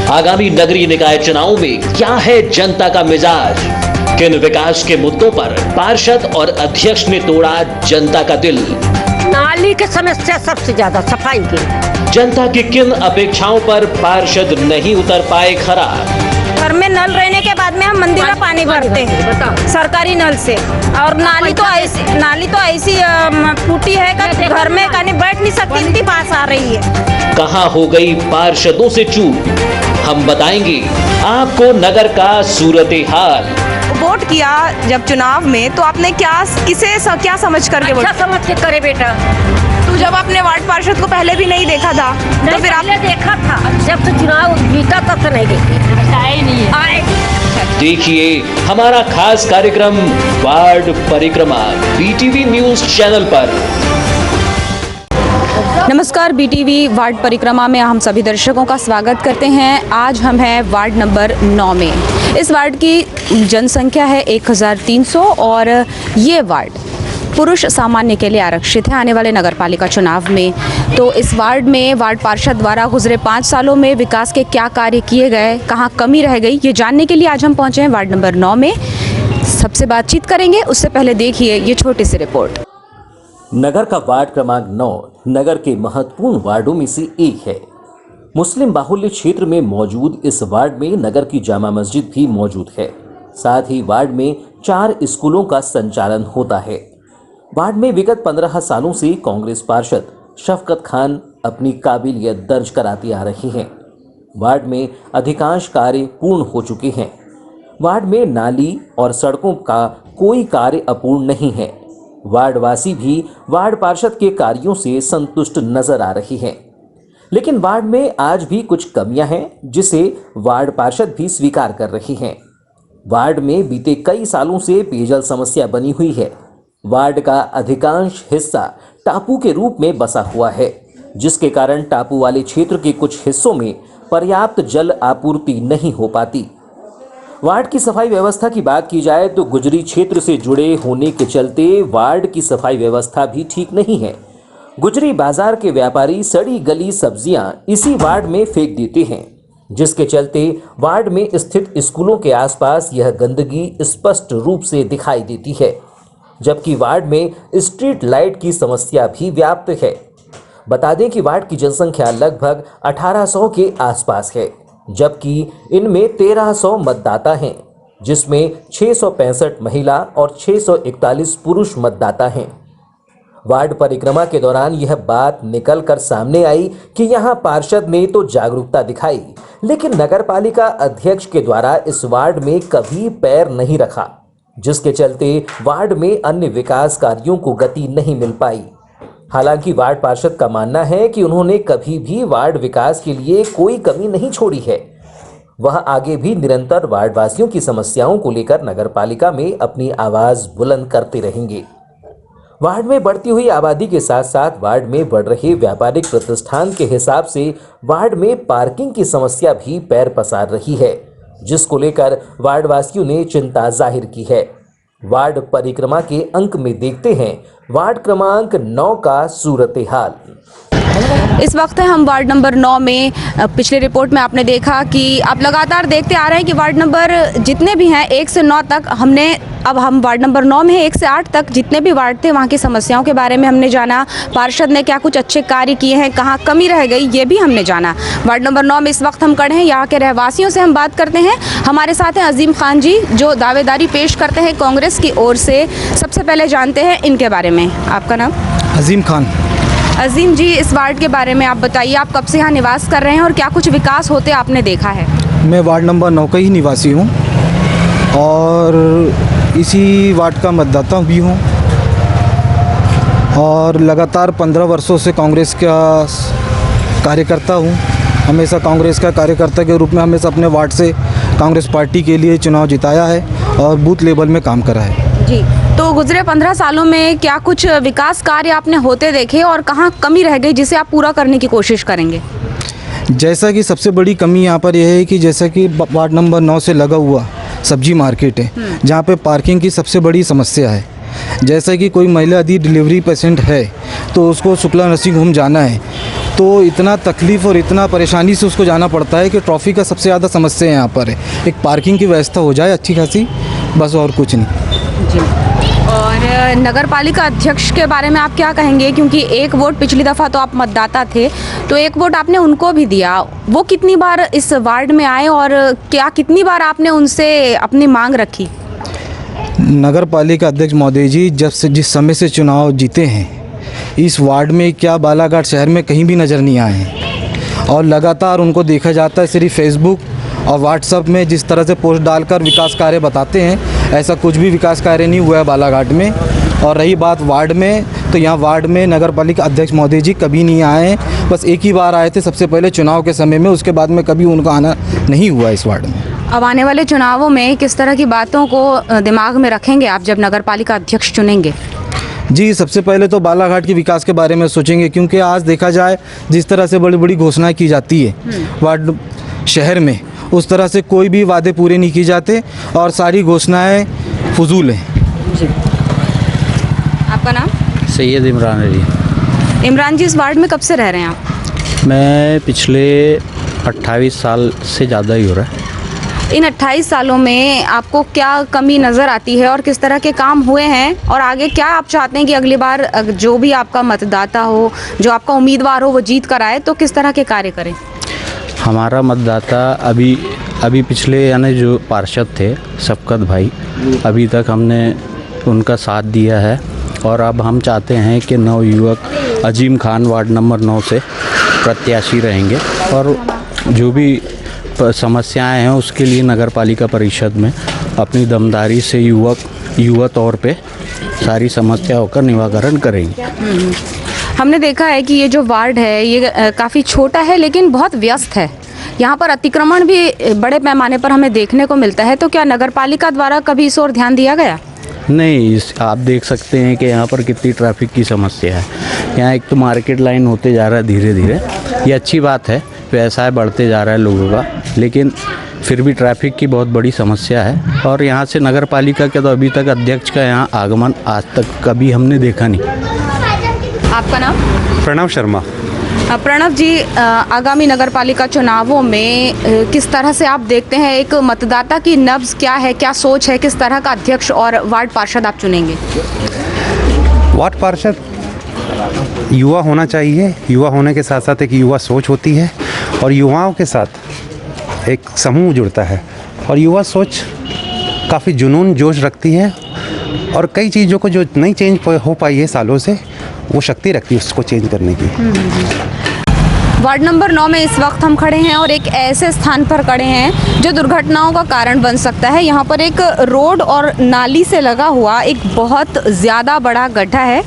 आगामी नगरीय निकाय चुनाव में क्या है जनता का मिजाज, किन विकास के मुद्दों पर पार्षद और अध्यक्ष ने तोड़ा जनता का दिल। नाली की समस्या सबसे ज्यादा, सफाई की। जनता की किन अपेक्षाओं पर पार्षद नहीं उतर पाए खरा। घर में नल रहने के बाद में हम मंदिर का पानी भरते हैं सरकारी नल से, और नाली तो ऐसी टूटी है कि घर में कहीं बैठ नहीं सकती, इतनी पास आ रही है। कहां हो गई पार्षदों से चूक, हम बताएंगे आपको नगर का सूरत हाल। वोट किया जब चुनाव में, तो आपने क्या समझ करके वोट? अच्छा समझ के करे बेटा। तो जब आपने वार्ड पार्षद को पहले भी नहीं देखा था, तो फिर आपने देखा था, जब से चुनाव जीता तब से नहीं देखी, आए नहीं है। देखिए हमारा खास कार्यक्रम वार्ड परिक्रमा बीटीवी न्यूज चैनल पर। नमस्कार, बीटीवी वार्ड परिक्रमा में हम सभी दर्शकों का स्वागत करते हैं। आज हम हैं वार्ड नंबर 9 में। इस वार्ड की जनसंख्या है 1300 और ये वार्ड पुरुष सामान्य के लिए आरक्षित है आने वाले नगरपालिका चुनाव में। तो इस वार्ड में वार्ड पार्षद द्वारा गुजरे 5 सालों में विकास के क्या कार्य किए गए, कहाँ कमी रह गई, ये जानने के लिए आज हम पहुँचे हैं वार्ड नंबर 9 में। सबसे बातचीत करेंगे, उससे पहले देखिए ये छोटी सी रिपोर्ट। नगर का वार्ड क्रमांक 9 नगर के महत्वपूर्ण वार्डों में से एक है। मुस्लिम बाहुल्य क्षेत्र में मौजूद इस वार्ड में नगर की जामा मस्जिद भी मौजूद है। साथ ही वार्ड में 4 स्कूलों का संचालन होता है। वार्ड में विगत 15 सालों से कांग्रेस पार्षद शफकत खान अपनी काबिलियत दर्ज कराती आ रही हैं। वार्ड में अधिकांश कार्य पूर्ण हो चुके हैं। वार्ड में नाली और सड़कों का कोई कार्य अपूर्ण नहीं है। वार्डवासी भी वार्ड पार्षद के कार्यों से संतुष्ट नजर आ रही हैं। लेकिन वार्ड में आज भी कुछ कमियां हैं जिसे वार्ड पार्षद भी स्वीकार कर रही हैं। वार्ड में बीते कई सालों से पेयजल समस्या बनी हुई है। वार्ड का अधिकांश हिस्सा टापू के रूप में बसा हुआ है, जिसके कारण टापू वाले क्षेत्र के कुछ हिस्सों में पर्याप्त जल आपूर्ति नहीं हो पाती। वार्ड की सफाई व्यवस्था की बात की जाए तो गुजरी क्षेत्र से जुड़े होने के चलते वार्ड की सफाई व्यवस्था भी ठीक नहीं है। गुजरी बाजार के व्यापारी सड़ी गली सब्जियां इसी वार्ड में फेंक देते हैं, जिसके चलते वार्ड में स्थित स्कूलों के आसपास यह गंदगी स्पष्ट रूप से दिखाई देती है। जबकि वार्ड में स्ट्रीट लाइट की समस्या भी व्याप्त है। बता दें कि वार्ड की जनसंख्या लगभग 1800 के आसपास है, जबकि इनमें 1300 मतदाता हैं, जिसमें 665 महिला और 641 पुरुष मतदाता हैं। वार्ड परिक्रमा के दौरान यह बात निकल कर सामने आई कि यहां पार्षद ने तो जागरूकता दिखाई, लेकिन नगरपालिका अध्यक्ष के द्वारा इस वार्ड में कभी पैर नहीं रखा, जिसके चलते वार्ड में अन्य विकास कार्यों को गति नहीं मिल पाई। हालांकि वार्ड पार्षद का मानना है कि उन्होंने कभी भी वार्ड विकास के लिए कोई कमी नहीं छोड़ी है। वह आगे भी निरंतर वार्डवासियों की समस्याओं को लेकर नगरपालिका में अपनी आवाज बुलंद करते रहेंगे। वार्ड में बढ़ती हुई आबादी के साथ साथ वार्ड में बढ़ रहे व्यापारिक प्रतिष्ठान के हिसाब से वार्ड में पार्किंग की समस्या भी पैर पसार रही है, जिसको लेकर वार्डवासियों ने चिंता जाहिर की है। वार्ड परिक्रमा के अंक में देखते हैं वार्ड क्रमांक 9 का सूरत हाल। इस वक्त हम वार्ड नंबर 9 में। पिछले रिपोर्ट में आपने देखा कि आप लगातार देखते आ रहे हैं कि वार्ड नंबर जितने भी हैं 1 से 9 तक अब हम वार्ड नंबर 9 में 1 से 8 तक जितने भी वार्ड थे वहाँ की समस्याओं के बारे में हमने जाना। पार्षद ने क्या कुछ अच्छे कार्य किए हैं, कहाँ कमी रह गई, ये भी हमने जाना। वार्ड नंबर 9 में इस वक्त हम खड़े हैं, यहाँ के रहवासियों से हम बात करते हैं। हमारे साथ हैं अजीम खान जी, जो दावेदारी पेश करते हैं कांग्रेस की ओर से। सबसे पहले जानते हैं इनके बारे में। आपका नाम? अजीम खान। अजीम जी, इस वार्ड के बारे में आप बताइए, आप कब से यहाँ निवास कर रहे हैं और क्या कुछ विकास होते आपने देखा है? मैं वार्ड नंबर 9 का ही निवासी हूँ और इसी वार्ड का मतदाता भी हूँ और लगातार 15 वर्षों से कांग्रेस का कार्यकर्ता हूँ। हमेशा कांग्रेस का कार्यकर्ता के रूप में हमेशा अपने वार्ड से कांग्रेस पार्टी के लिए चुनाव जिताया है और बूथ लेवल में काम करा है। जी, तो गुजरे 15 सालों में क्या कुछ विकास कार्य आपने होते देखे और कहाँ कमी रह गई जिसे आप पूरा करने की कोशिश करेंगे? जैसा कि सबसे बड़ी कमी यहाँ पर यह है कि जैसा कि वार्ड नंबर 9 से लगा हुआ सब्जी मार्केट है, जहाँ पे पार्किंग की सबसे बड़ी समस्या है। जैसा कि कोई महिला यदि डिलीवरी पेशेंट है तो उसको शुक्ला नर्सिंग होम जाना है तो इतना तकलीफ़ और इतना परेशानी से उसको जाना पड़ता है कि ट्रैफिक का सबसे ज़्यादा समस्या यहाँ पर है। एक पार्किंग की व्यवस्था हो जाए अच्छी खासी, बस और कुछ नहीं। और नगर पालिका अध्यक्ष के बारे में आप क्या कहेंगे, क्योंकि एक वोट पिछली दफ़ा तो आप मतदाता थे, तो एक वोट आपने उनको भी दिया, वो कितनी बार इस वार्ड में आए और क्या कितनी बार आपने उनसे अपनी मांग रखी? नगर पालिका अध्यक्ष महोदय जी जब से जिस समय से चुनाव जीते हैं, इस वार्ड में क्या बालाघाट शहर में कहीं भी नज़र नहीं आए हैं और लगातार उनको देखा जाता है सिर्फ फेसबुक और व्हाट्सएप में जिस तरह से पोस्ट डालकर विकास कार्य बताते हैं, ऐसा कुछ भी विकास कार्य नहीं हुआ है बालाघाट में। और रही बात वार्ड में, तो यहाँ वार्ड में नगर पालिका अध्यक्ष महोदय जी कभी नहीं आए हैं, बस एक ही बार आए थे सबसे पहले चुनाव के समय में, उसके बाद में कभी उनका आना नहीं हुआ इस वार्ड में। अब आने वाले चुनावों में किस तरह की बातों को दिमाग में रखेंगे आप जब नगर पालिका अध्यक्ष चुनेंगे? जी, सबसे पहले तो बालाघाट के विकास के बारे में सोचेंगे, क्योंकि आज देखा जाए जिस तरह से बड़ी बड़ी घोषणाएं की जाती है वार्ड शहर में, उस तरह से कोई भी वादे पूरे नहीं किए जाते और सारी घोषणाएं फजूल हैं। जी, आपका नाम? सैयद इमरान अली। इमरान जी, इस वार्ड में कब से रह रहे हैं आप? मैं पिछले 28 साल से ज़्यादा ही हो रहा है। इन 28 सालों में आपको क्या कमी नज़र आती है और किस तरह के काम हुए हैं, और आगे क्या आप चाहते हैं कि अगली बार जो भी आपका मतदाता हो, जो आपका उम्मीदवार हो, वो जीत कर आए, तो किस तरह के कार्य करें? हमारा मतदाता अभी पिछले यानी जो पार्षद थे शफकत भाई, अभी तक हमने उनका साथ दिया है और अब हम चाहते हैं कि नवयुवक अजीम खान वार्ड नंबर 9 से प्रत्याशी रहेंगे और जो भी समस्याएं हैं उसके लिए नगर पालिका परिषद में अपनी दमदारी से युवा तौर पे सारी समस्याओं का निवारण करेंगे। हमने देखा है कि ये जो वार्ड है ये काफ़ी छोटा है लेकिन बहुत व्यस्त है। यहाँ पर अतिक्रमण भी बड़े पैमाने पर हमें देखने को मिलता है, तो क्या नगर पालिका द्वारा कभी इस ओर ध्यान दिया गया? नहीं, आप देख सकते हैं कि यहाँ पर कितनी ट्रैफिक की समस्या है। यहाँ एक तो मार्केट लाइन होते जा रहा है धीरे धीरे, ये अच्छी बात है, व्यवसाय बढ़ते जा रहा है लोगों का, लेकिन फिर भी ट्रैफिक की बहुत बड़ी समस्या है। और यहाँ से नगर पालिका के तो अभी तक अध्यक्ष का यहाँ आगमन आज तक कभी हमने देखा नहीं। आपका नाम? प्रणव शर्मा। प्रणव जी, आगामी नगर पालिका चुनावों में किस तरह से आप देखते हैं, एक मतदाता की नब्ज़ क्या है, क्या सोच है, किस तरह का अध्यक्ष और वार्ड पार्षद आप चुनेंगे? वार्ड पार्षद युवा होना चाहिए, युवा होने के साथ साथ एक युवा सोच होती है और युवाओं के साथ एक समूह जुड़ता है और युवा सोच काफ़ी जुनून जोश रखती है और कई चीज़ों को जो नहीं चेंज हो पाई है सालों से, वो शक्ति रखती है उसको चेंज करने की। वार्ड नंबर 9 में इस वक्त हम खड़े हैं और एक ऐसे स्थान पर खड़े हैं जो दुर्घटनाओं का कारण बन सकता है। यहाँ पर एक रोड और नाली से लगा हुआ एक बहुत ज़्यादा बड़ा गड्ढा है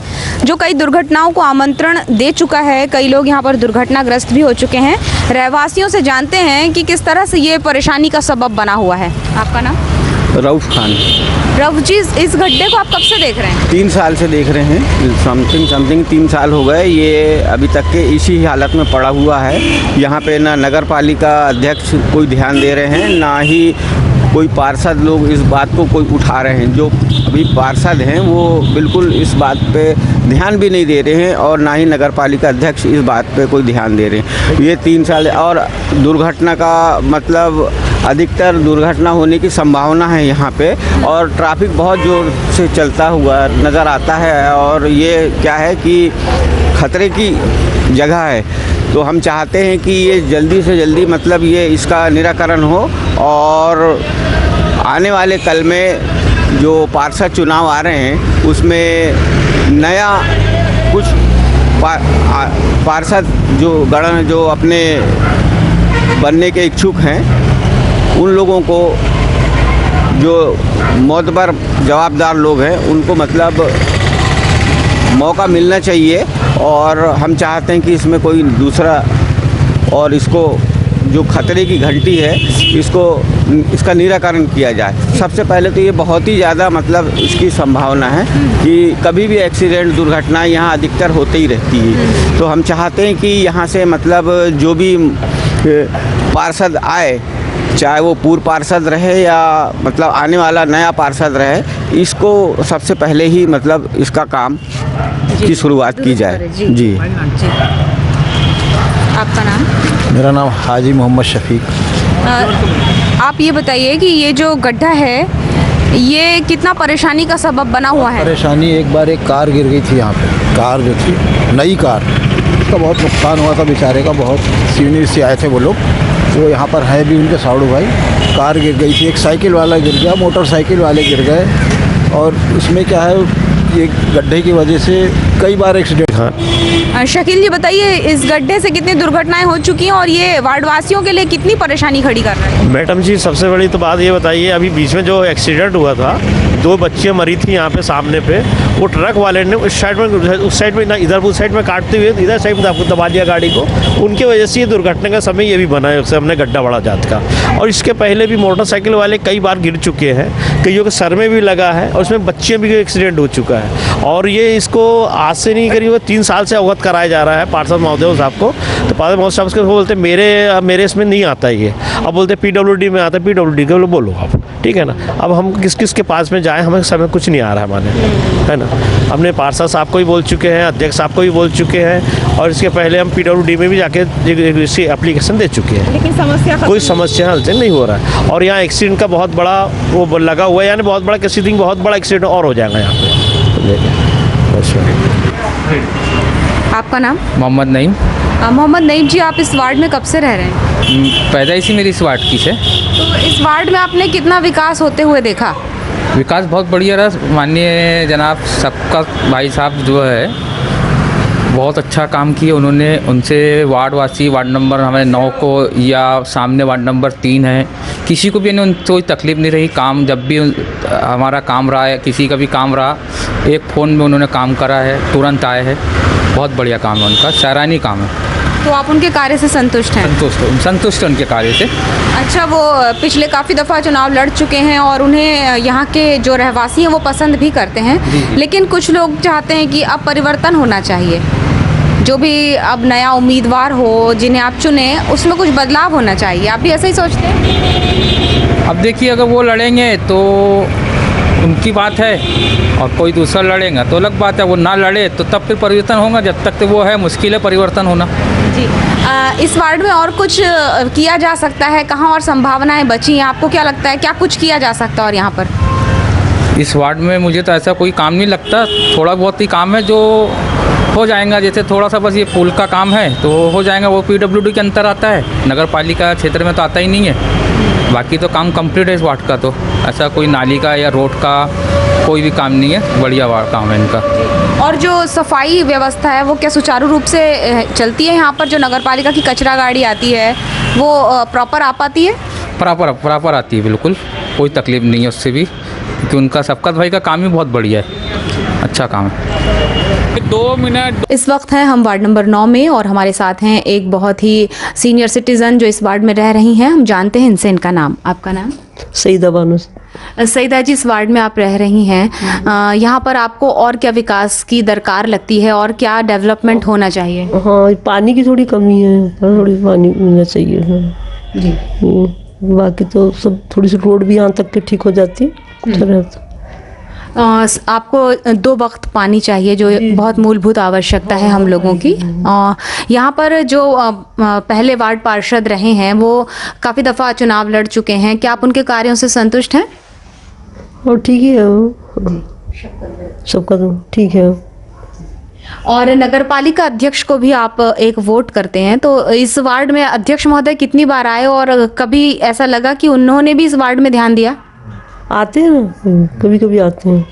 जो कई दुर्घटनाओं को आमंत्रण दे चुका है। कई लोग यहाँ पर दुर्घटनाग्रस्त भी हो चुके हैं। रहवासियों से जानते हैं कि किस तरह से ये परेशानी का सबब बना हुआ है। आपका नाम? रऊफ खान। रऊफ जी, इस गड्ढे को आप कब से देख रहे हैं? 3 साल से देख रहे हैं, समथिंग 3 साल हो गए। ये अभी तक के इसी हालत में पड़ा हुआ है। यहाँ पे ना नगर पालिका अध्यक्ष कोई ध्यान दे रहे हैं, ना ही कोई पार्षद लोग इस बात को कोई उठा रहे हैं। जो अभी पार्षद हैं वो बिल्कुल इस बात पे ध्यान भी नहीं दे रहे हैं और ना ही नगर पालिका अध्यक्ष इस बात पे कोई ध्यान दे रहे हैं। ये 3 साल और दुर्घटना का मतलब अधिकतर दुर्घटना होने की संभावना है यहाँ पे और ट्रैफिक बहुत ज़ोर से चलता हुआ नज़र आता है और ये क्या है कि खतरे की जगह है। तो हम चाहते हैं कि ये जल्दी से जल्दी मतलब ये इसका निराकरण हो और आने वाले कल में जो पार्षद चुनाव आ रहे हैं उसमें नया कुछ पार्षद जो अपने बनने के इच्छुक हैं उन लोगों को, जो मोतबर जवाबदार लोग हैं, उनको मतलब मौका मिलना चाहिए और हम चाहते हैं कि इसमें कोई दूसरा और इसको जो खतरे की घंटी है इसका निराकरण किया जाए। सबसे पहले तो ये बहुत ही ज़्यादा मतलब इसकी संभावना है कि कभी भी एक्सीडेंट दुर्घटना यहाँ अधिकतर होते ही रहती है। तो हम चाहते हैं कि यहाँ से मतलब जो भी पार्षद आए, चाहे वो पूर्व पार्षद रहे या मतलब आने वाला नया पार्षद रहे, इसको सबसे पहले ही मतलब इसका काम की शुरुआत की जाए। जी। आपका नाम? मेरा नाम हाजी मोहम्मद शफीक। आप ये बताइए कि ये जो गड्ढा है ये कितना परेशानी का सबब बना हुआ है? परेशानी, एक बार एक कार गिर गई थी यहाँ पे, कार जो थी नई कार, उसका बहुत नुकसान हुआ था बेचारे का। बहुत सीनियर से आए थे वो लोग, वो यहाँ पर है भी उनके साड़ू भाई। कार गिर गई थी, एक साइकिल वाला गिर गया, मोटरसाइकिल वाले गिर गए, और उसमें क्या है, ये गड्ढे की वजह से कई बार एक्सीडेंट। हाँ, शकील जी बताइए, इस गड्ढे से कितनी दुर्घटनाएं हो चुकी हैं और ये वार्ड वासियों के लिए कितनी परेशानी खड़ी कर रहा है? मैडम जी, सबसे बड़ी तो बात ये बताइए, अभी बीच में जो एक्सीडेंट हुआ था, 2 बच्चियाँ मरी थी यहाँ पे सामने पे, वो ट्रक वाले ने उस साइड में ना इधर उस साइड में काटते हुए इधर साइड में आपको दबा दिया गाड़ी को। उनकी वजह से ये दुर्घटना का समय ये भी बना है, हमने गड्ढा बड़ा जात का। और इसके पहले भी मोटरसाइकिल वाले कई बार गिर चुके हैं, कईयों के सर में भी लगा है, और उसमें बच्चियाँ भी एक्सीडेंट हो चुका है। और ये इसको आज से नहीं, करीब 3 साल से अवगत कराया जा रहा है पार्षद महोदय साहब को। तो पार्षद महोदय साहब को बोलते मेरे इसमें नहीं आता ये, अब बोलते PWD में आता है, PWD के बोलो आप, ठीक है ना। अब हम किस के पास में जाएँ, हमें समय कुछ नहीं आ रहा है हमारे, है ना। हमने पार्षद साहब को भी बोल चुके हैं, अध्यक्ष साहब को भी बोल चुके हैं, और इसके पहले हम PWD में भी जाके इसकी एप्लीकेशन दे चुके हैं, लेकिन कोई समस्या हल से नहीं हो रहा है। और यहाँ एक्सीडेंट का बहुत बड़ा वो लगा हुआ है, यानी बहुत बड़ा किसी दिन बहुत बड़ा एक्सीडेंट और हो जाएगा यहाँ पे। आपका नाम? मोहम्मद नईम। मोहम्मद नईम जी, आप इस वार्ड में कब से रह रहे हैं? पैदाइशी मेरी इस वार्ड की है। तो इस वार्ड में आपने कितना विकास होते हुए देखा? विकास बहुत बढ़िया रहा। माननीय जनाब सबका भाई साहब जो है बहुत अच्छा काम किए उन्होंने। उनसे वार्डवासी, वार्ड नंबर हमें 9 को या सामने वार्ड नंबर 3 है, किसी को भी उनसे कोई तकलीफ नहीं रही। काम जब भी हमारा काम रहा है, किसी का भी काम रहा, एक फ़ोन में उन्होंने काम करा है, तुरंत आए हैं। बहुत बढ़िया काम है उनका, सराहनीय काम है। तो आप उनके कार्य से संतुष्ट हैं? संतुष्ट हैं उनके कार्य से। अच्छा, वो पिछले काफ़ी दफ़ा चुनाव लड़ चुके हैं और उन्हें यहाँ के जो रहवासी हैं वो पसंद भी करते हैं, लेकिन कुछ लोग चाहते हैं कि अब परिवर्तन होना चाहिए, जो भी अब नया उम्मीदवार हो जिन्हें आप चुने उसमें कुछ बदलाव होना चाहिए। आप भी ऐसा ही सोचते हैं? अब देखिए, अगर वो लड़ेंगे तो उनकी बात है, और कोई दूसरा लड़ेगा तो अलग बात है। वो ना लड़े तो तब फिर परिवर्तन होगा, जब तक तो वो है मुश्किल है परिवर्तन होना। जी, इस वार्ड में और कुछ किया जा सकता है? कहाँ और संभावनाएं बची हैं? आपको क्या लगता है, क्या कुछ किया जा सकता है और यहाँ पर? इस वार्ड में मुझे तो ऐसा कोई काम नहीं लगता। थोड़ा बहुत ही काम है जो हो जाएगा, जैसे थोड़ा सा बस ये पुल का काम है तो हो जाएगा, वो PWD के अंतर आता है, नगर पालिका क्षेत्र में तो आता ही नहीं है। बाकी तो काम कंप्लीट है इस वार्ड का, तो ऐसा कोई नाली का या रोड का कोई भी काम नहीं है। बढ़िया वार्ड काम है इनका। और जो सफाई व्यवस्था है वो क्या सुचारू रूप से चलती है यहाँ पर? जो नगर पालिका की कचरा गाड़ी आती है वो प्रॉपर आ पाती है? प्रॉपर आती है, बिल्कुल कोई तकलीफ नहीं है उससे भी, क्योंकि उनका सबका भाई का काम ही बहुत बढ़िया है, अच्छा काम है। 2 मिनट। इस वक्त हैं हम वार्ड नंबर 9 में और हमारे साथ हैं एक बहुत ही सीनियर सिटीज़न जो इस वार्ड में रह रही हैं। हम जानते हैं इनसे इनका नाम। आपका नाम? सईदा बानो। सईदा जी, इस वार्ड में आप रह रही हैं, यहाँ पर आपको और क्या विकास की दरकार लगती है और क्या डेवलपमेंट होना चाहिए? हाँ, पानी की थोड़ी कमी है, थोड़ी पानी मिलना चाहिए। हाँ जी। बाकी तो सब थोड़ी सी रोड भी यहाँ तक के ठीक हो जाती है। आपको 2 वक्त पानी चाहिए, जो बहुत मूलभूत आवश्यकता है हम लोगों की। यहाँ पर जो पहले वार्ड पार्षद रहे हैं वो काफ़ी दफ़ा चुनाव लड़ चुके हैं, क्या आप उनके कार्यों से संतुष्ट हैं? और ठीक ही है, सबका तो ठीक है। और नगर पालिका अध्यक्ष को भी आप एक वोट करते हैं, तो इस वार्ड में अध्यक्ष महोदय कितनी बार आए और कभी ऐसा लगा कि उन्होंने भी इस वार्ड में ध्यान दिया? आते हैं ना, कभी कभी आते हैं।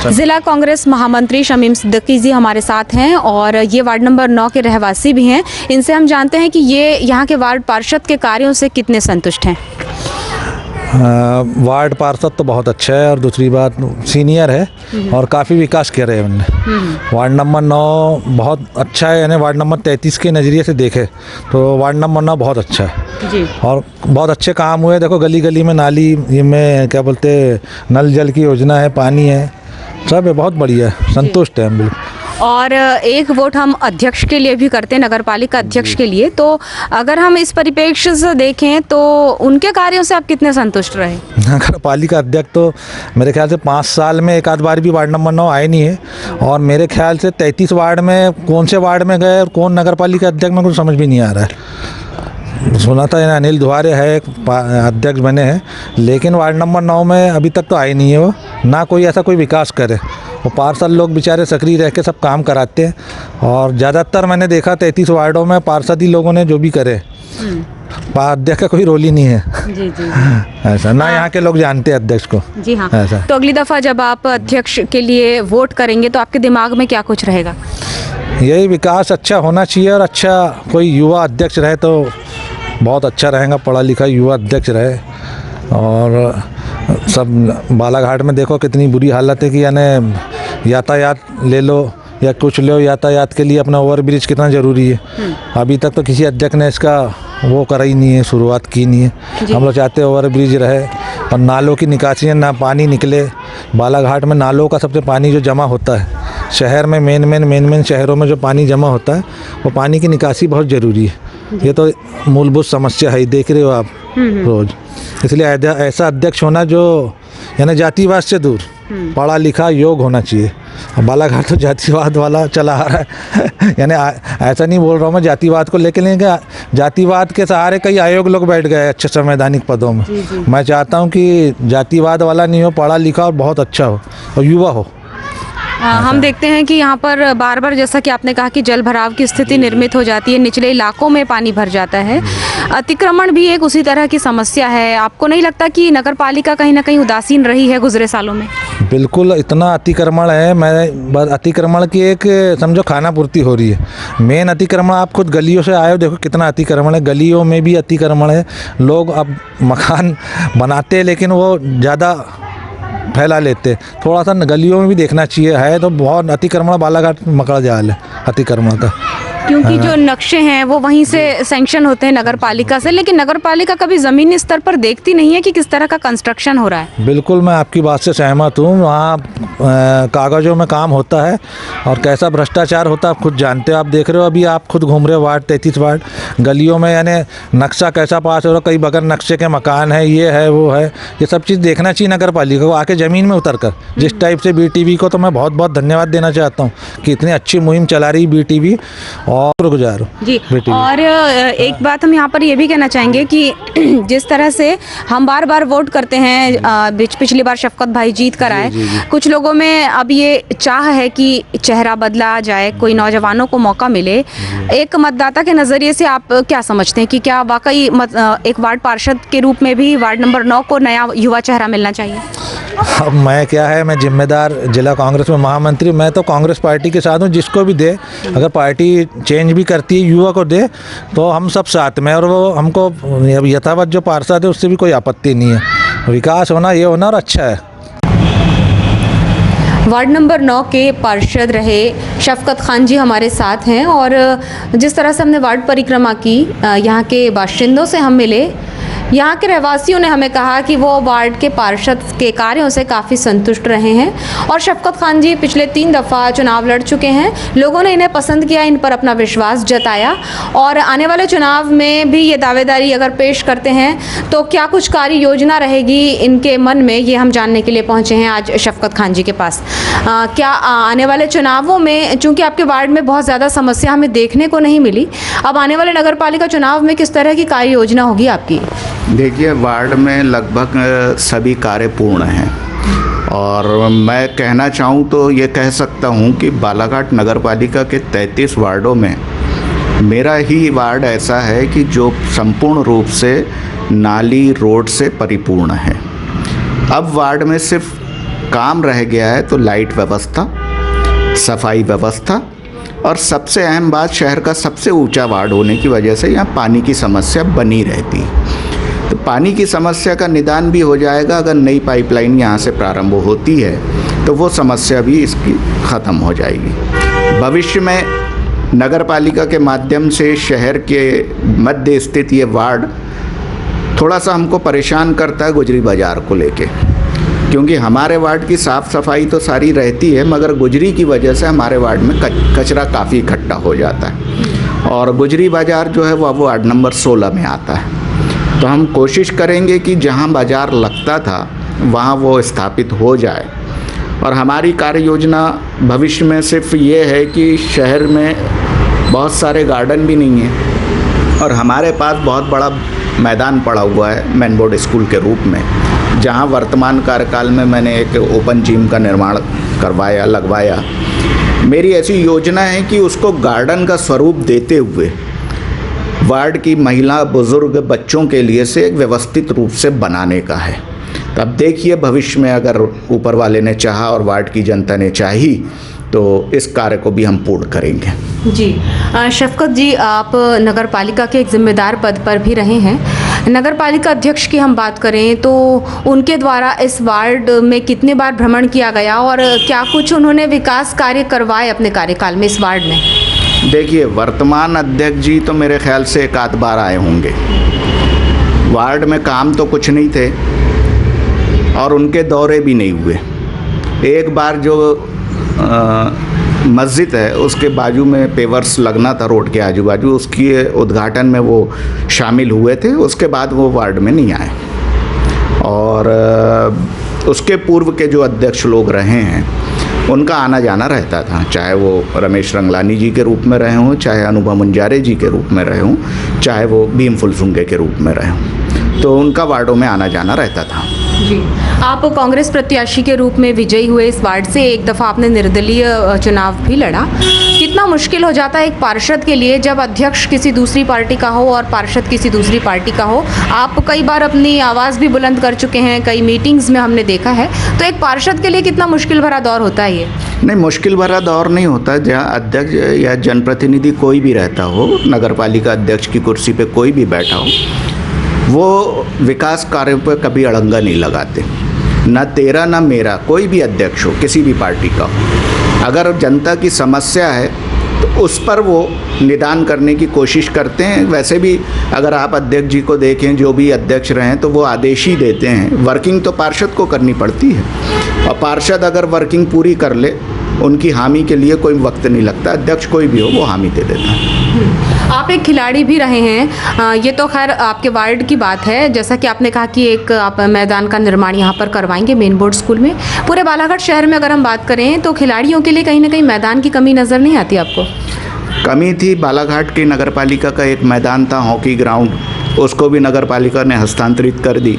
जिला कांग्रेस महामंत्री शमीम सिद्दीकी जी हमारे साथ हैं और ये वार्ड नंबर 9 के रहवासी भी हैं। इनसे हम जानते हैं कि ये यहाँ के वार्ड पार्षद के कार्यों से कितने संतुष्ट हैं। वार्ड पार्षद तो बहुत अच्छा है, और दूसरी बात सीनियर है और काफ़ी विकास किया है उनने। वार्ड नंबर 9 बहुत अच्छा है, यानी वार्ड नंबर 33 के नज़रिए से देखे तो वार्ड नंबर 9 बहुत अच्छा है जी। और बहुत अच्छे काम हुए। देखो गली गली में नाली में क्या बोलते नल जल की योजना है, पानी है, सब है, बहुत बढ़िया है, संतुष्ट है हम बिल्कुल। और 1 वोट हम अध्यक्ष के लिए भी करते हैं, नगर पालिका अध्यक्ष के लिए। तो अगर हम इस परिप्रेक्ष्य से देखें तो उनके कार्यों से आप कितने संतुष्ट रहे? नगर पालिका अध्यक्ष तो मेरे ख्याल से 5 साल में एक आध बार भी वार्ड नंबर 9 आए नहीं है, और मेरे ख्याल से 33 वार्ड में कौन से वार्ड में गए और कौन नगर पालिका अध्यक्ष में कुछ समझ भी नहीं आ रहा है। सुना था अनिल दुआरे है अध्यक्ष बने हैं, लेकिन वार्ड नंबर 9 में अभी तक तो आए नहीं है वो, ना कोई ऐसा कोई विकास करे। वो पार्षद लोग बेचारे सक्रिय रह के सब काम कराते हैं, और ज़्यादातर मैंने देखा 33 वार्डों में पार्षद ही लोगों ने जो भी करे, अध्यक्ष का कोई रोल ही नहीं है। जी जी ऐसा ना यहाँ के लोग जानते हैं अध्यक्ष को। जी हाँ। ऐसा तो अगली दफ़ा जब आप अध्यक्ष के लिए वोट करेंगे तो आपके दिमाग में क्या कुछ रहेगा? यही विकास अच्छा होना चाहिए, और अच्छा कोई युवा अध्यक्ष रहे तो बहुत अच्छा रहेगा, पढ़ा लिखा युवा अध्यक्ष रहे। और सब बालाघाट में देखो कितनी बुरी हालत है कि यानी यातायात ले लो या कुछ लो, यातायात के लिए अपना ओवरब्रिज कितना ज़रूरी है। अभी तक तो किसी अध्यक्ष ने इसका वो करा ही नहीं है, शुरुआत की नहीं है। हम लोग चाहते हैं ओवरब्रिज रहे और नालों की निकासी ना पानी निकले। बालाघाट में नालों का सबसे पानी जो जमा होता है, शहर में मेन शहरों में जो पानी जमा होता है, वो पानी की निकासी बहुत ज़रूरी है। ये तो मूलभूत समस्या है, देख रहे हो आप रोज़। इसलिए ऐसा अध्यक्ष होना जो यानी जातिवाद से दूर, पढ़ा लिखा योग होना चाहिए। बालाघाट तो जातिवाद वाला चला आ रहा है यानी ऐसा नहीं बोल रहा हूँ मैं जातिवाद को लेके, लेकिन जातिवाद के सहारे कई आयोग लोग बैठ गए अच्छे संवैधानिक पदों में। मैं चाहता हूँ कि जातिवाद वाला नहीं हो, पढ़ा लिखा और बहुत अच्छा हो और युवा हो। हम देखते हैं कि यहाँ पर बार बार, जैसा कि आपने कहा कि जल भराव की स्थिति निर्मित हो जाती है, निचले इलाकों में पानी भर जाता है, अतिक्रमण भी एक उसी तरह की समस्या है। आपको नहीं लगता कि नगर पालिका कहीं ना कहीं उदासीन रही है गुजरे सालों में? बिल्कुल, इतना अतिक्रमण है। मैं अतिक्रमण की एक समझो खाना पूर्ति हो रही है। मेन अतिक्रमण आप खुद गलियों से आए हो, देखो कितना अतिक्रमण है। गलियों में भी अतिक्रमण है। लोग अब मकान बनाते हैं लेकिन वो ज़्यादा फैला लेते, थोड़ा सा गलियों में भी देखना चाहिए। है तो बहुत अतिक्रमण बालाघाट मकड़ा जाल है अतिक्रमण का, क्योंकि जो नक्शे हैं वो वहीं से सैंक्शन होते हैं नगर पालिका से, लेकिन नगर पालिका कभी ज़मीनी स्तर पर देखती नहीं है कि किस तरह का कंस्ट्रक्शन हो रहा है। बिल्कुल, मैं आपकी बात से सहमत हूँ। वहाँ कागज़ों में काम होता है और कैसा भ्रष्टाचार होता है आप खुद जानते हो। आप देख रहे हो, अभी आप खुद घूम रहे हो वार्ड 33 वार्ड गलियों में, यानी नक्शा कैसा पास हो रहा, कई बगैर नक्शे के मकान है, ये है वो है। ये सब चीज़ देखना चाहिए नगर पालिका को, आके ज़मीन में उतर कर। जिस टाइप से BTV को तो मैं बहुत बहुत धन्यवाद देना चाहता हूँ कि इतनी अच्छी मुहिम चला रही BTV और गुजारो जी। और एक बात हम यहाँ पर ये भी कहना चाहेंगे कि जिस तरह से हम बार बार वोट करते हैं, पिछली बार शफकत भाई जीत कर आए, कुछ लोगों में अब ये चाह है कि चेहरा बदला जाए, कोई नौजवानों को मौका मिले। एक मतदाता के नज़रिए से आप क्या समझते हैं कि क्या वाकई एक वार्ड पार्षद के रूप में भी वार्ड नंबर 9 को नया युवा चेहरा मिलना चाहिए? अब मैं क्या है, मैं जिम्मेदार जिला कांग्रेस में महामंत्री, मैं तो कांग्रेस पार्टी के साथ हूँ। जिसको भी दे, अगर पार्टी चेंज भी करती है, युवा को दे तो हम सब साथ में। और वो हमको यथावत जो पार्षद है उससे भी कोई आपत्ति नहीं है। विकास होना, ये होना और अच्छा है। वार्ड नंबर 9 के पार्षद रहे शफकत खान जी हमारे साथ हैं, और जिस तरह से हमने वार्ड परिक्रमा की, यहाँ के बाशिंदों से हम मिले, यहाँ के रहवासियों ने हमें कहा कि वो वार्ड के पार्षद के कार्यों से काफ़ी संतुष्ट रहे हैं। और शफकत खान जी पिछले 3 दफ़ा चुनाव लड़ चुके हैं, लोगों ने इन्हें पसंद किया, इन पर अपना विश्वास जताया, और आने वाले चुनाव में भी ये दावेदारी अगर पेश करते हैं तो क्या कुछ कार्य योजना रहेगी इनके मन में, ये हम जानने के लिए पहुँचे हैं आज शफकत खान जी के पास। क्या आने वाले चुनावों में, चूँकि आपके वार्ड में बहुत ज़्यादा समस्या हमें देखने को नहीं मिली, अब आने वाले नगर पालिका चुनाव में किस तरह की कार्य योजना होगी आपकी? देखिए, वार्ड में लगभग सभी कार्य पूर्ण हैं, और मैं कहना चाहूँ तो ये कह सकता हूँ कि बालाघाट नगर पालिका के 33 वार्डों में मेरा ही वार्ड ऐसा है कि जो संपूर्ण रूप से नाली रोड से परिपूर्ण है। अब वार्ड में सिर्फ काम रह गया है तो लाइट व्यवस्था, सफाई व्यवस्था, और सबसे अहम बात, शहर का सबसे ऊंचा वार्ड होने की वजह से यहाँ पानी की समस्या बनी रहती है। तो पानी की समस्या का निदान भी हो जाएगा अगर नई पाइपलाइन यहाँ से प्रारंभ होती है, तो वो समस्या भी इसकी ख़त्म हो जाएगी। भविष्य में नगर पालिका के माध्यम से शहर के मध्य स्थित ये वार्ड थोड़ा सा हमको परेशान करता है गुजरी बाज़ार को लेके। क्योंकि हमारे वार्ड की साफ़ सफाई तो सारी रहती है, मगर गुजरी की वजह से हमारे वार्ड में कचरा काफ़ी इकट्ठा हो जाता है। और गुजरी बाज़ार जो है वो वार्ड नंबर 16 में आता है। तो हम कोशिश करेंगे कि जहां बाज़ार लगता था वहां वो स्थापित हो जाए। और हमारी कार्य योजना भविष्य में सिर्फ ये है कि शहर में बहुत सारे गार्डन भी नहीं हैं और हमारे पास बहुत बड़ा मैदान पड़ा हुआ है मैन बोर्ड स्कूल के रूप में, जहां वर्तमान कार्यकाल में मैंने एक ओपन जिम का निर्माण लगवाया। मेरी ऐसी योजना है कि उसको गार्डन का स्वरूप देते हुए वार्ड की महिला, बुजुर्ग, बच्चों के लिए से एक व्यवस्थित रूप से बनाने का है। तो अब देखिए भविष्य में अगर ऊपर वाले ने चाहा और वार्ड की जनता ने चाही तो इस कार्य को भी हम पूर्ण करेंगे। जी शफकत जी, आप नगर पालिका के एक जिम्मेदार पद पर भी रहे हैं। नगर पालिका अध्यक्ष की हम बात करें तो उनके द्वारा इस वार्ड में कितने बार भ्रमण किया गया और क्या कुछ उन्होंने विकास कार्य करवाए अपने कार्यकाल में इस वार्ड में? देखिए, वर्तमान अध्यक्ष जी तो मेरे ख्याल से एक आध बार आए होंगे। वार्ड में काम तो कुछ नहीं थे और उनके दौरे भी नहीं हुए। एक बार जो मस्जिद है उसके बाजू में पेवर्स लगना था रोड के आजू बाजू, उसकी उद्घाटन में वो शामिल हुए थे। उसके बाद वो वार्ड में नहीं आए। और उसके पूर्व के जो अध्यक्ष लोग रहे हैं उनका आना जाना रहता था, चाहे वो रमेश रंगलानी जी के रूप में रहे हों, चाहे अनुभव मुंजारे जी के रूप में रहे हों, चाहे वो भीम फुलसुंगे के रूप में रहे हों, तो उनका वार्डों में आना जाना रहता था। जी, आप कांग्रेस प्रत्याशी के रूप में विजयी हुए इस वार्ड से। एक दफ़ा आपने निर्दलीय चुनाव भी लड़ा। कितना मुश्किल हो जाता है एक पार्षद के लिए जब अध्यक्ष किसी दूसरी पार्टी का हो और पार्षद किसी दूसरी पार्टी का हो? आप कई बार अपनी आवाज़ भी बुलंद कर चुके हैं, कई मीटिंग्स में हमने देखा है। तो एक पार्षद के लिए कितना मुश्किल भरा दौर होता है ये? नहीं, मुश्किल भरा दौर नहीं होता। जहाँ अध्यक्ष या जनप्रतिनिधि कोई भी रहता हो, नगर पालिका अध्यक्ष की कुर्सी पे कोई भी बैठा हो, वो विकास कार्यों पर कभी अड़ंगा नहीं लगाते। न तेरा न मेरा, कोई भी अध्यक्ष हो किसी भी पार्टी का हो, अगर जनता की समस्या है तो उस पर वो निदान करने की कोशिश करते हैं। वैसे भी अगर आप अध्यक्ष जी को देखें, जो भी अध्यक्ष रहें तो वो आदेश ही देते हैं। वर्किंग तो पार्षद को करनी पड़ती है और पार्षद अगर वर्किंग पूरी कर ले, उनकी हामी के लिए कोई वक्त नहीं लगता। अध्यक्ष कोई भी हो वो हामी दे देता है। आप एक खिलाड़ी भी रहे हैं। ये तो खैर आपके वार्ड की बात है। जैसा कि आपने कहा कि एक आप मैदान का निर्माण यहाँ पर करवाएंगे मेन बोर्ड स्कूल में। पूरे बालाघाट शहर में अगर हम बात करें तो खिलाड़ियों के लिए कहीं ना कहीं मैदान की कमी नज़र नहीं आती आपको? कमी थी। बालाघाट की नगर पालिका का एक मैदान था, हॉकी ग्राउंड, उसको भी नगर पालिका ने हस्तांतरित कर दी,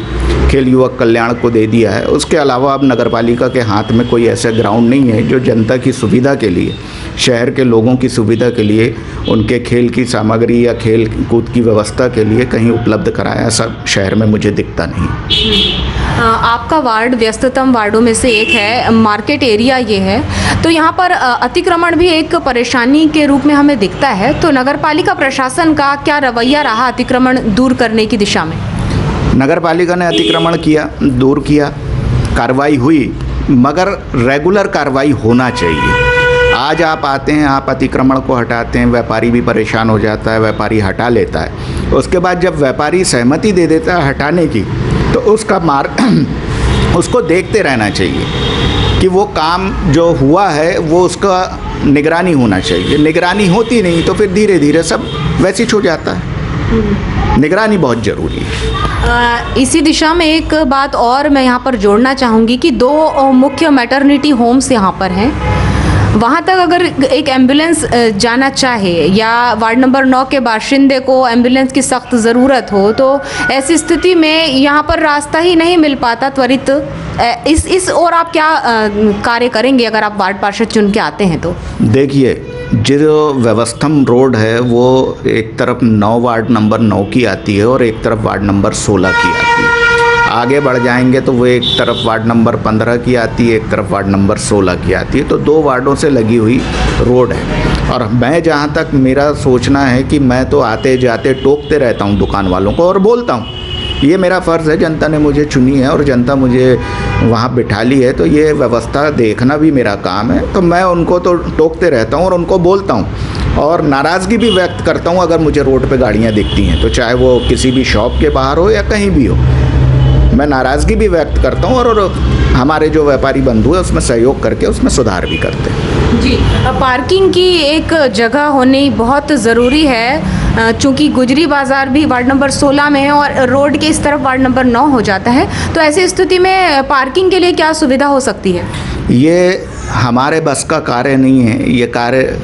खेल युवक कल्याण को दे दिया है। उसके अलावा अब नगर पालिका के हाथ में कोई ऐसा ग्राउंड नहीं है जो जनता की सुविधा के लिए, शहर के लोगों की सुविधा के लिए, उनके खेल की सामग्री या खेल कूद की व्यवस्था के लिए कहीं उपलब्ध कराया। ऐसा शहर में मुझे दिखता नहीं। आपका वार्ड व्यस्ततम वार्डों में से एक है, मार्केट एरिया ये है, तो यहाँ पर अतिक्रमण भी एक परेशानी के रूप में हमें दिखता है। तो नगर पालिका प्रशासन का क्या रवैया रहा अतिक्रमण दूर करने की दिशा में? नगर पालिका ने अतिक्रमण किया, दूर किया, कार्रवाई हुई, मगर रेगुलर कार्रवाई होना चाहिए। आज आप आते हैं, आप अतिक्रमण को हटाते हैं, व्यापारी भी परेशान हो जाता है, व्यापारी हटा लेता है। उसके बाद जब व्यापारी सहमति दे देता है हटाने की, तो उसका उसको देखते रहना चाहिए कि वो काम जो हुआ है वो उसका निगरानी होना चाहिए। निगरानी होती नहीं तो फिर धीरे धीरे सब वैसे ही हो जाता है। निगरानी बहुत ज़रूरी है। इसी दिशा में एक बात और मैं यहाँ पर जोड़ना चाहूँगी कि 2 मुख्य मैटरनिटी होम्स यहाँ पर हैं। वहाँ तक अगर एक एम्बुलेंस जाना चाहे या वार्ड नंबर 9 के बाशिंदे को एम्बुलेंस की सख्त ज़रूरत हो, तो ऐसी स्थिति में यहाँ पर रास्ता ही नहीं मिल पाता त्वरित। इस और आप क्या कार्य करेंगे अगर आप वार्ड पार्षद चुन के आते हैं तो? देखिए, जो व्यवस्थम रोड है वो एक तरफ 9 वार्ड नंबर 9 की आती है और एक तरफ वार्ड नंबर 16 की आती है। आगे बढ़ जाएंगे तो वो एक तरफ वार्ड नंबर 15 की आती है, एक तरफ वार्ड नंबर 16 की आती है। तो 2 वार्डों से लगी हुई रोड है। और मैं जहाँ तक मेरा सोचना है कि मैं तो आते जाते टोकते रहता हूँ दुकान वालों को और बोलता हूँ, ये मेरा फ़र्ज़ है। जनता ने मुझे चुनी है और जनता मुझे वहाँ बिठा ली है, तो ये व्यवस्था देखना भी मेरा काम है। तो मैं उनको तो टोकते रहता हूँ और उनको बोलता हूँ और नाराज़गी भी व्यक्त करता हूँ अगर मुझे रोड पे गाड़ियाँ दिखती हैं, तो चाहे वो किसी भी शॉप के बाहर हो या कहीं भी हो। मैं नाराज़गी भी व्यक्त करता हूँ और हमारे जो व्यापारी बंधु है उसमें सहयोग करके उसमें सुधार भी करते हैं। जी, पार्किंग की एक जगह होनी बहुत ज़रूरी है, चूँकि गुजरी बाज़ार भी वार्ड नंबर 16 में है और रोड के इस तरफ वार्ड नंबर 9 हो जाता है, तो ऐसी स्थिति में पार्किंग के लिए क्या सुविधा हो सकती है? ये हमारे बस का कार्य नहीं है, ये कार्य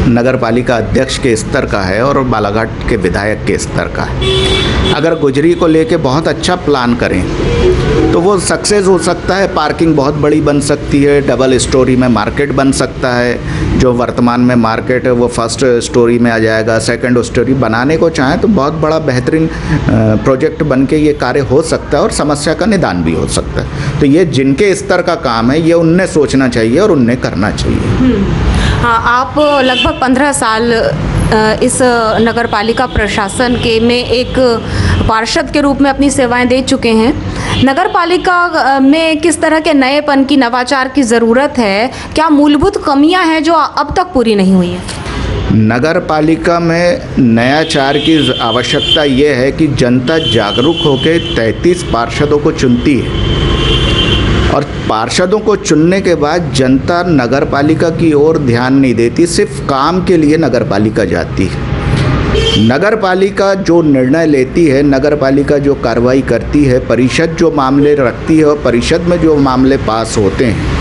नगर पालिका अध्यक्ष के स्तर का है और बालाघाट के विधायक के स्तर का है। अगर गुजरी को लेके बहुत अच्छा प्लान करें तो वो सक्सेस हो सकता है। पार्किंग बहुत बड़ी बन सकती है, डबल स्टोरी में मार्केट बन सकता है। जो वर्तमान में मार्केट है वो फर्स्ट स्टोरी में आ जाएगा। सेकंड स्टोरी बनाने को चाहें तो बहुत बड़ा बेहतरीन प्रोजेक्ट बन के ये कार्य हो सकता है और समस्या का निदान भी हो सकता है। तो ये जिनके स्तर का काम है ये उनने सोचना चाहिए और उनने करना चाहिए। हाँ, आप लगभग 15 साल इस नगर पालिका प्रशासन के में एक पार्षद के रूप में अपनी सेवाएं दे चुके हैं। नगर पालिका में किस तरह के नएपन की, नवाचार की ज़रूरत है? क्या मूलभूत कमियां हैं जो अब तक पूरी नहीं हुई हैं? नगर पालिका में नयाचार की आवश्यकता ये है कि जनता जागरूक होकर 33 पार्षदों को चुनती है और पार्षदों को चुनने के बाद जनता नगर पालिका की ओर ध्यान नहीं देती, सिर्फ काम के लिए नगर पालिका जाती है। नगर पालिका जो निर्णय लेती है, नगर पालिका जो कार्रवाई करती है, परिषद जो मामले रखती है और परिषद में जो मामले पास होते हैं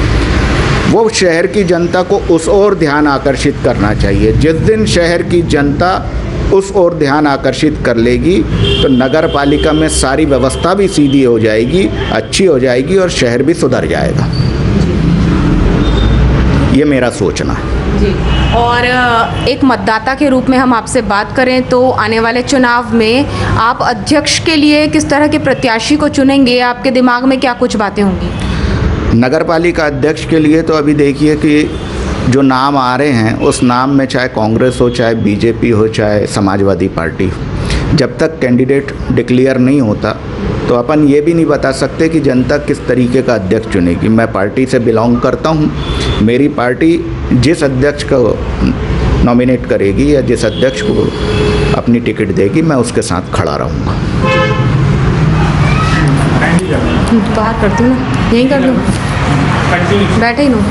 वो शहर की जनता को उस ओर ध्यान आकर्षित करना चाहिए। जिस दिन शहर की जनता उस ओर ध्यान आकर्षित कर लेगी तो नगर पालिका में सारी व्यवस्था भी सीधी हो जाएगी, अच्छी हो जाएगी और शहर भी सुधर जाएगा। ये मेरा सोचना है। जी, और एक मतदाता के रूप में हम आपसे बात करें तो आने वाले चुनाव में आप अध्यक्ष के लिए किस तरह के प्रत्याशी को चुनेंगे? आपके दिमाग में क्या कुछ बातें होंगी? नगर पालिका अध्यक्ष के लिए तो अभी देखिए कि जो नाम आ रहे हैं उस नाम में चाहे कांग्रेस हो, चाहे बीजेपी हो, चाहे समाजवादी पार्टी हो, जब तक कैंडिडेट डिक्लेयर नहीं होता तो अपन ये भी नहीं बता सकते कि जनता किस तरीके का अध्यक्ष चुनेगी। मैं पार्टी से बिलोंग करता हूँ, मेरी पार्टी जिस अध्यक्ष को नॉमिनेट करेगी या जिस अध्यक्ष को अपनी टिकट देगी मैं उसके साथ खड़ा रहूँगा। बात करती हूँ, यहीं कर लूँ, बैठे ही हूँ।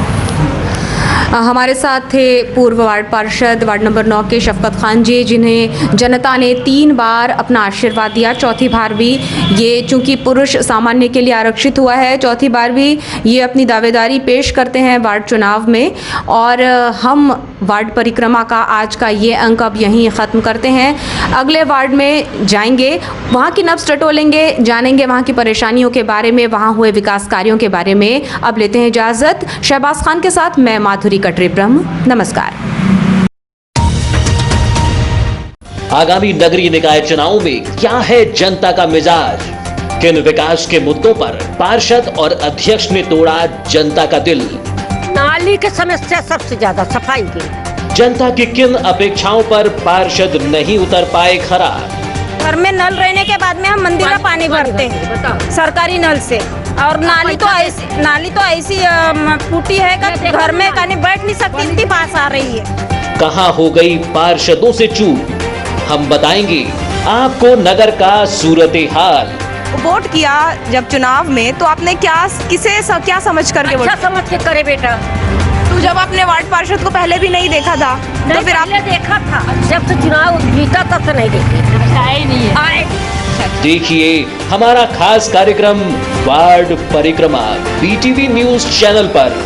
हमारे साथ थे पूर्व वार्ड पार्षद वार्ड नंबर 9 के शफकत खान जी, जिन्हें जनता ने 3 बार अपना आशीर्वाद दिया। चौथी बार भी ये, चूंकि पुरुष सामान्य के लिए आरक्षित हुआ है, चौथी बार भी ये अपनी दावेदारी पेश करते हैं वार्ड चुनाव में। और हम वार्ड परिक्रमा का आज का ये अंक अब यहीं ख़त्म करते हैं। अगले वार्ड में जाएंगे, वहाँ की नब्ज़ टटोलेंगे, जानेंगे वहाँ की परेशानियों के बारे में, वहाँ हुए विकास कार्यों के बारे में। अब लेते हैं इजाज़त। शहबाज खान के साथ मैं माधुरी कटरे ब्रह्म, नमस्कार। आगामी नगरीय निकाय चुनाव में क्या है जनता का मिजाज? किन विकास के मुद्दों पर पार्षद और अध्यक्ष ने तोड़ा जनता का दिल? नाली की समस्या सबसे ज्यादा, सफाई की। जनता की किन अपेक्षाओं पर पार्षद नहीं उतर पाए खरा? घर में नल रहने के बाद में हम मंदिर में पानी भरते हैं सरकारी नल से, और नाली तो ऐसी फूटी है कि घर में कहीं बैठ नहीं सकती, इतनी पास आ रही है। कहां हो गई पार्षदों से चूक? हम बताएंगे आपको नगर का सूरत हाल। वोट किया जब चुनाव में तो आपने क्या समझ करके वोट? अच्छा समझ के करे बेटा। तो जब आपने वार्ड पार्षद को पहले भी नहीं देखा था तो फिर आपने देखा था? जब से चुनाव जीता तब से नहीं देखी, आए नहीं है। देखिए हमारा खास कार्यक्रम वार्ड परिक्रमा BTV न्यूज चैनल पर।